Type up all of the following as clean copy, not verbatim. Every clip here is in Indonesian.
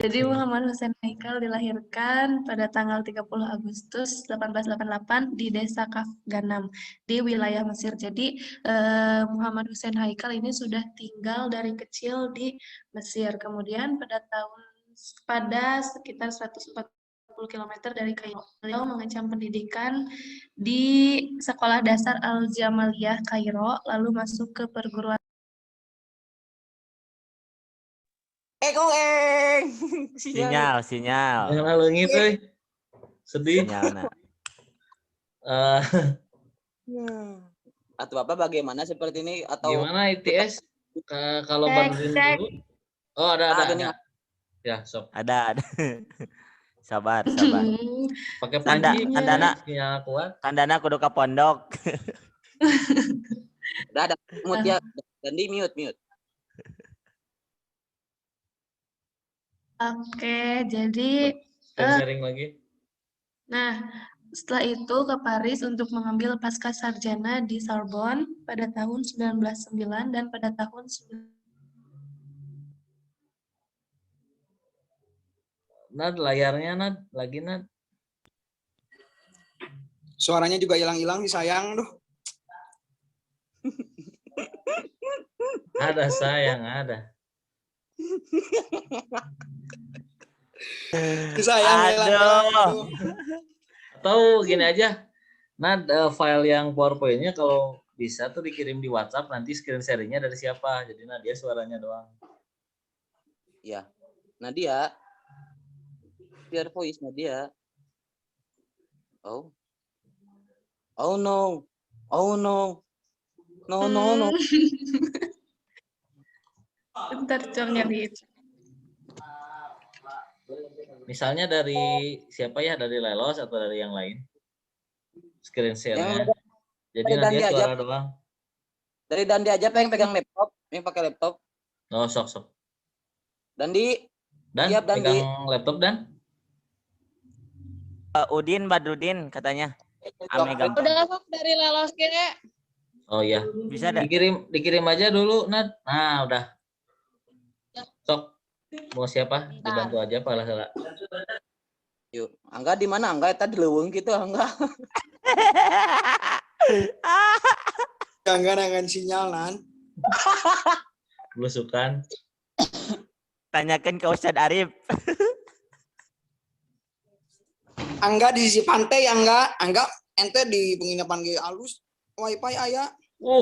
Jadi Muhammad Hussein Haikal dilahirkan pada tanggal 30 Agustus 1888 di Desa Kafganam di wilayah Mesir. Jadi Muhammad Hussein Haikal ini sudah tinggal dari kecil di Mesir. Kemudian pada sekitar 140 km dari Kairo, beliau mengenyam pendidikan di Sekolah Dasar Al-Jamaliyah Kairo, lalu masuk ke perguruan Sinyal. Jangan leungit euy. Sedih. Sinyal. Atau Bapak bagaimana seperti ini atau Gimana ITS? Kalau Badrudin dulu. Oh, ada. Ya, sok. Ada. Sabar. Pakai Tanda, panci. tandana. Sinyal kuat. Tandana kudu ka pondok. Udah mute ya. Dan di mute. Oke, jadi Sharing lagi. Nah, setelah itu ke Paris untuk mengambil pascasarjana di Sorbonne pada tahun 1909 dan pada tahun Nad, layarnya Nad, lagi Nad. Suaranya juga hilang-hilang nih sayang, duh. Ada sayang, ada. Sayang hilang-hilang. Atau gini aja, Nad, file yang PowerPoint-nya kalau bisa tuh dikirim di WhatsApp, nanti screen sharing-nya dari siapa. Jadi Nadia suaranya doang. Ya. Nadia. Biar voice Nadia. Oh no. No. Bentar, congnya di Misalnya dari siapa ya? Dari Lelos atau dari yang lain? Screen share-nya. Jadi Nadia suara doang. Dari Dandi aja pengen pegang laptop, yang pakai laptop. Oh, sok. Dandi. Dan siap, Dandi. pegang laptop dan? Udin Badrudin katanya. Ame gampang. Udah sok dari Lelos kene. Oh iya. Bisa dah. Dikirim aja dulu, Nad. Nah, udah. Sok. Mau siapa? Dibantu aja Pak Lahela. Yuk, Angga di mana? Angga tadi leuweung gitu, Angga. Angga nangan sinyal nan. Belusukan. Tanyakan ke Ustadz Arif. Angga di sisi pantai, Angga ente di penginapan ge alus wifi aya.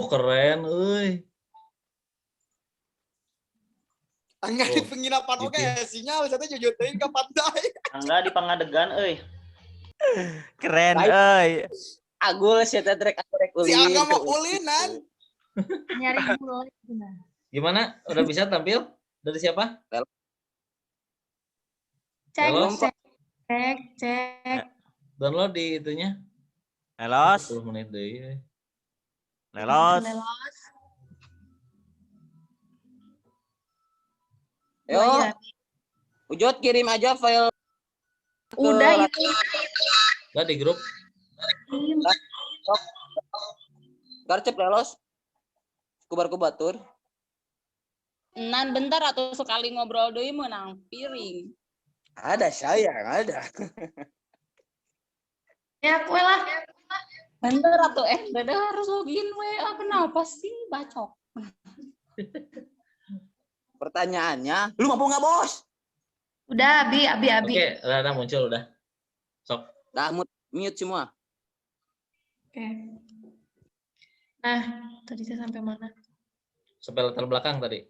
Keren, euy. Angga di penginapan oke sinyal saya jujur teuing ka pantai. Angga di Pangadegan euy. Keren euy. Agul sia teh rek ulin. Si Angga mau ulinan. Nyari dulu. Gimana? Udah bisa tampil? Dari siapa? Cek. Download di itunya. Lelos. 10 menit deh. Lelos. Yo. Ujot kirim aja file. Udah itu. Udah di grup. Garcep Lelos. Kubar batur. Nan bentar atau sekali ngobrol deui menang piring. Ada sayang, ada. Ya, kue lah. Bentar atau Dede harus login WA kenapa sih bacok? Pertanyaannya, lu mampu nggak bos? Udah, Abi. Oke, udah muncul udah. Sok. Dah mute semua. Oke. Nah, tadi saya sampai mana? Sampai latar belakang tadi.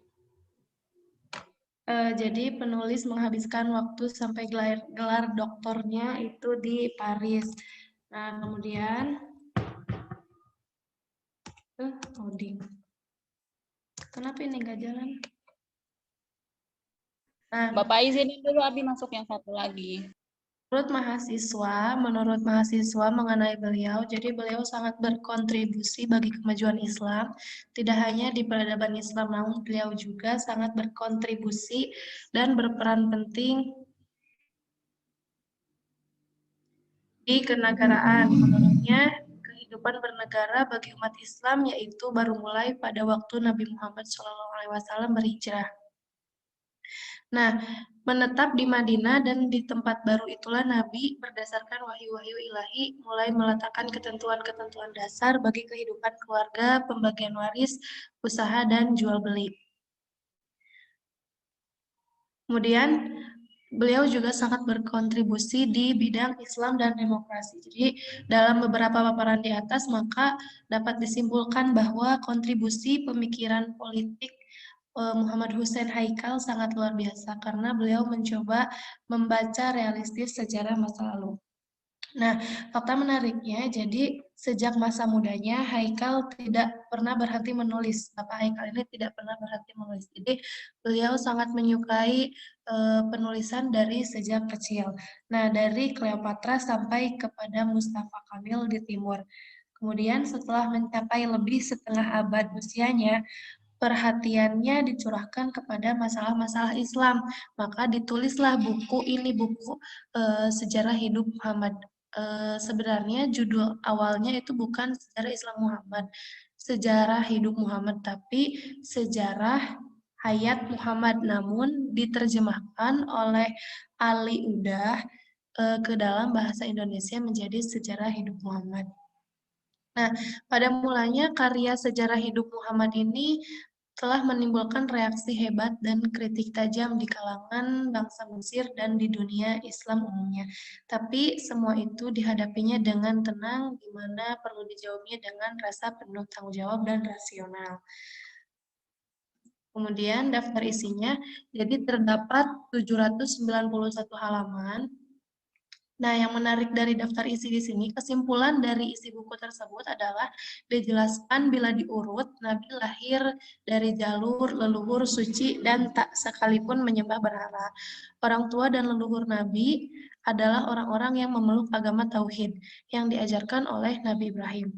Jadi penulis menghabiskan waktu sampai gelar doktornya itu di Paris. Nah, kemudian loading. Kenapa ini nggak jalan? Nah, Bapak izinin dulu Abi masuk yang satu lagi. Menurut mahasiswa mengenai beliau, jadi beliau sangat berkontribusi bagi kemajuan Islam. Tidak hanya di peradaban Islam, namun beliau juga sangat berkontribusi dan berperan penting di kenegaraan. Menurutnya, kehidupan bernegara bagi umat Islam yaitu baru mulai pada waktu Nabi Muhammad SAW berhijrah. Nah, Menetap di Madinah dan di tempat baru itulah Nabi berdasarkan wahyu-wahyu ilahi mulai meletakkan ketentuan-ketentuan dasar bagi kehidupan keluarga, pembagian waris, usaha, dan jual beli. Kemudian beliau juga sangat berkontribusi di bidang Islam dan demokrasi. Jadi dalam beberapa paparan di atas maka dapat disimpulkan bahwa kontribusi pemikiran politik Muhammad Hussein Haikal sangat luar biasa karena beliau mencoba membaca realistis sejarah masa lalu. Nah, fakta menariknya, jadi sejak masa mudanya Haikal tidak pernah berhenti menulis. Bapak Haikal ini tidak pernah berhenti menulis. Jadi beliau sangat menyukai penulisan dari sejak kecil. Nah, dari Cleopatra sampai kepada Mustafa Kamil di timur. Kemudian setelah mencapai lebih setengah abad usianya, perhatiannya dicurahkan kepada masalah-masalah Islam. Maka ditulislah buku ini, buku Sejarah Hidup Muhammad. Sebenarnya judul awalnya itu bukan Sejarah Islam Muhammad, Sejarah Hidup Muhammad, tapi Sejarah Hayat Muhammad, namun diterjemahkan oleh Ali Udah ke dalam bahasa Indonesia menjadi Sejarah Hidup Muhammad. Nah, pada mulanya karya Sejarah Hidup Muhammad ini telah menimbulkan reaksi hebat dan kritik tajam di kalangan bangsa Mesir dan di dunia Islam umumnya. Tapi semua itu dihadapinya dengan tenang, di mana perlu dijawabnya dengan rasa penuh tanggung jawab dan rasional. Kemudian daftar isinya, jadi terdapat 791 halaman. Nah, yang menarik dari daftar isi di sini, kesimpulan dari isi buku tersebut adalah dijelaskan bila diurut, Nabi lahir dari jalur leluhur suci dan tak sekalipun menyembah berhala. Orang tua dan leluhur Nabi adalah orang-orang yang memeluk agama Tauhid yang diajarkan oleh Nabi Ibrahim.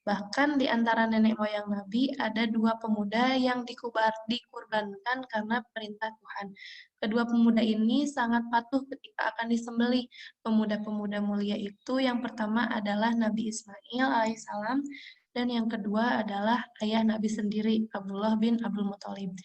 Bahkan di antara nenek moyang Nabi ada 2 pemuda yang dikurbankan karena perintah Tuhan. Kedua pemuda ini sangat patuh ketika akan disembelih. Pemuda-pemuda mulia itu yang pertama adalah Nabi Ismail alaihissalam dan yang kedua adalah ayah Nabi sendiri, Abdullah bin Abdul Muthalib.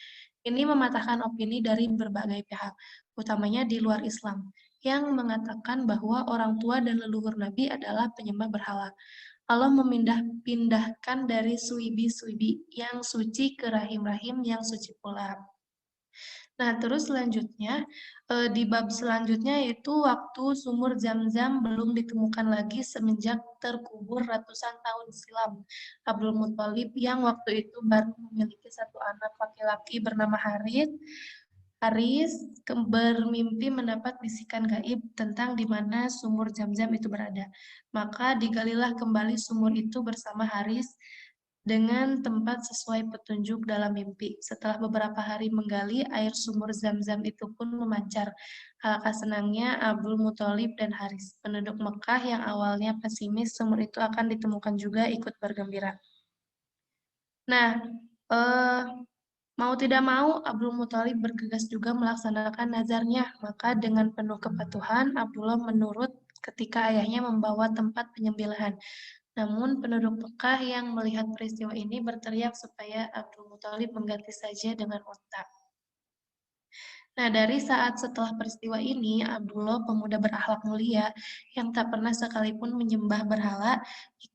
Ini mematahkan opini dari berbagai pihak, utamanya di luar Islam, yang mengatakan bahwa orang tua dan leluhur Nabi adalah penyembah berhala. Allah memindah-pindahkan dari suibi-suibi yang suci ke rahim-rahim yang suci pula. Nah, terus selanjutnya, di bab selanjutnya yaitu waktu sumur Zam-Zam belum ditemukan lagi semenjak terkubur ratusan tahun silam. Abdul Muthalib yang waktu itu baru memiliki 1 anak laki-laki bernama Haris bermimpi mendapat bisikan gaib tentang di mana sumur Zam-Zam itu berada. Maka digalilah kembali sumur itu bersama Haris dengan tempat sesuai petunjuk dalam mimpi. Setelah beberapa hari menggali, air sumur Zam-Zam itu pun memancar. Alangkah senangnya Abdul Muthalib dan Haris. Penduduk Mekah yang awalnya pesimis, sumur itu akan ditemukan juga ikut bergembira. Nah, mau tidak mau, Abdul Muthalib bergegas juga melaksanakan nazarnya. Maka dengan penuh kepatuhan, Abdullah menurut ketika ayahnya membawa tempat penyembelihan. Namun penduduk Mekah yang melihat peristiwa ini berteriak supaya Abdul Muthalib mengganti saja dengan unta. Nah, dari saat setelah peristiwa ini, Abdullah, pemuda berakhlak mulia yang tak pernah sekalipun menyembah berhala,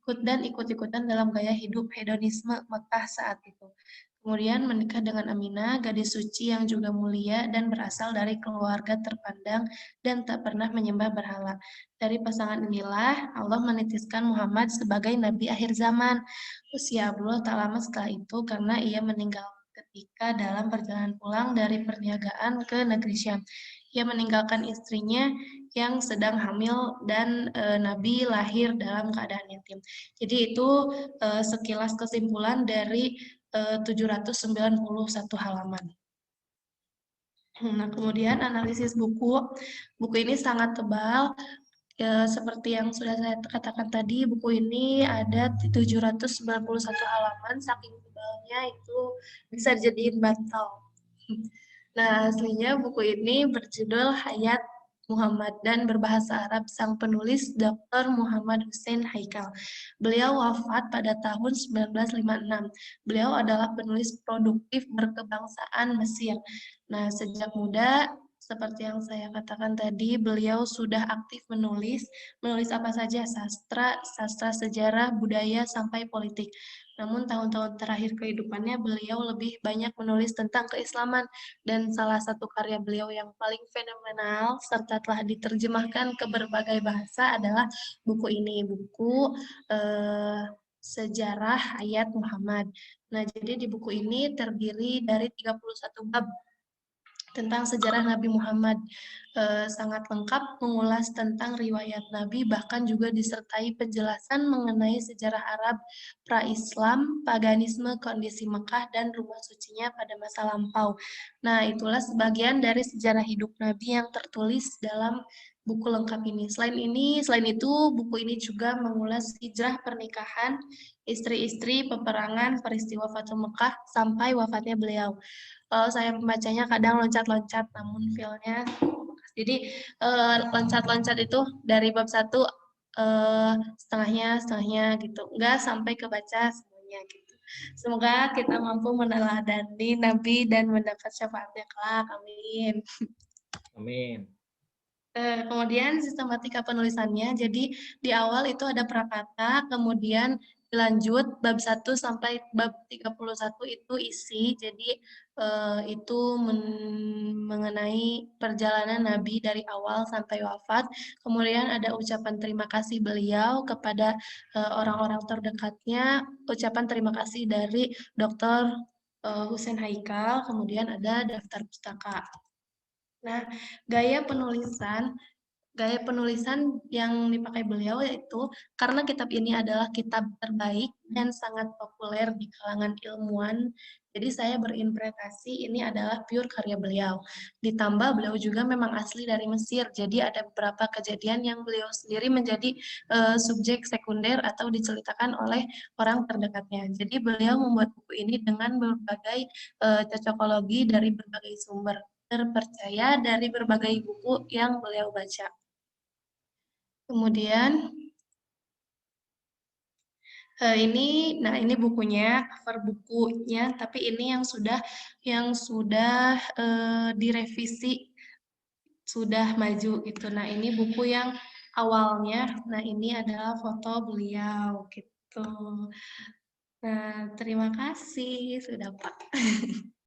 ikut-ikutan dalam gaya hidup hedonisme Mekah saat itu. Kemudian menikah dengan Aminah, gadis suci yang juga mulia dan berasal dari keluarga terpandang dan tak pernah menyembah berhala. Dari pasangan inilah Allah menitiskan Muhammad sebagai Nabi akhir zaman. Usia Abdullah tak lama setelah itu karena ia meninggal ketika dalam perjalanan pulang dari perniagaan ke negeri Syam. Ia meninggalkan istrinya yang sedang hamil dan Nabi lahir dalam keadaan yatim. Jadi itu sekilas kesimpulan dari 791 halaman. Nah, kemudian analisis buku. Buku ini sangat tebal. Seperti yang sudah saya katakan tadi, buku ini ada 791 halaman, saking tebalnya itu bisa dijadiin bantal. Nah, aslinya buku ini berjudul Hayat Muhammad dan berbahasa Arab. Sang penulis Dr. Muhammad Hussein Haikal. Beliau wafat pada tahun 1956. Beliau adalah penulis produktif berkebangsaan Mesir. Nah, sejak muda seperti yang saya katakan tadi, beliau sudah aktif menulis apa saja, sastra, sejarah, budaya, sampai politik. Namun tahun-tahun terakhir kehidupannya beliau lebih banyak menulis tentang keislaman, dan salah satu karya beliau yang paling fenomenal serta telah diterjemahkan ke berbagai bahasa adalah buku ini, buku Sejarah Hayat Muhammad. Nah, jadi di buku ini terdiri dari 31 bab tentang sejarah Nabi Muhammad. Sangat lengkap mengulas tentang riwayat Nabi, bahkan juga disertai penjelasan mengenai sejarah Arab, pra-Islam, paganisme, kondisi Mekah, dan rumah sucinya pada masa lampau. Nah, itulah sebagian dari sejarah hidup Nabi yang tertulis dalam buku lengkap ini. Selain itu, buku ini juga mengulas hijrah, pernikahan, istri-istri, peperangan, peristiwa Fathu Mekah, sampai wafatnya beliau. Kalau saya membacanya kadang loncat-loncat, namun feel-nya jadi loncat-loncat itu dari bab 1 setengahnya gitu, enggak sampai kebaca semuanya gitu. Semoga kita mampu meneladani Nabi dan mendapat syafaatnya kelak, amin. Amin. Kemudian sistematika penulisannya, jadi di awal itu ada prakata, kemudian dilanjut bab 1 sampai bab 31 itu isi, jadi itu mengenai perjalanan Nabi dari awal sampai wafat, kemudian ada ucapan terima kasih beliau kepada orang-orang terdekatnya, ucapan terima kasih dari Dr. Husain Haikal, kemudian ada daftar pustaka. Nah, gaya penulisan yang dipakai beliau yaitu karena kitab ini adalah kitab terbaik dan sangat populer di kalangan ilmuwan, jadi saya berinterpretasi ini adalah pure karya beliau. Ditambah beliau juga memang asli dari Mesir, jadi ada beberapa kejadian yang beliau sendiri menjadi subjek sekunder atau diceritakan oleh orang terdekatnya. Jadi beliau membuat buku ini dengan berbagai cocokologi dari berbagai sumber terpercaya dari berbagai buku yang beliau baca. Kemudian ini bukunya, cover bukunya, tapi ini yang sudah direvisi, sudah maju gitu. Nah, ini buku yang awalnya. Nah, ini adalah foto beliau gitu. Nah, terima kasih sudah Pak.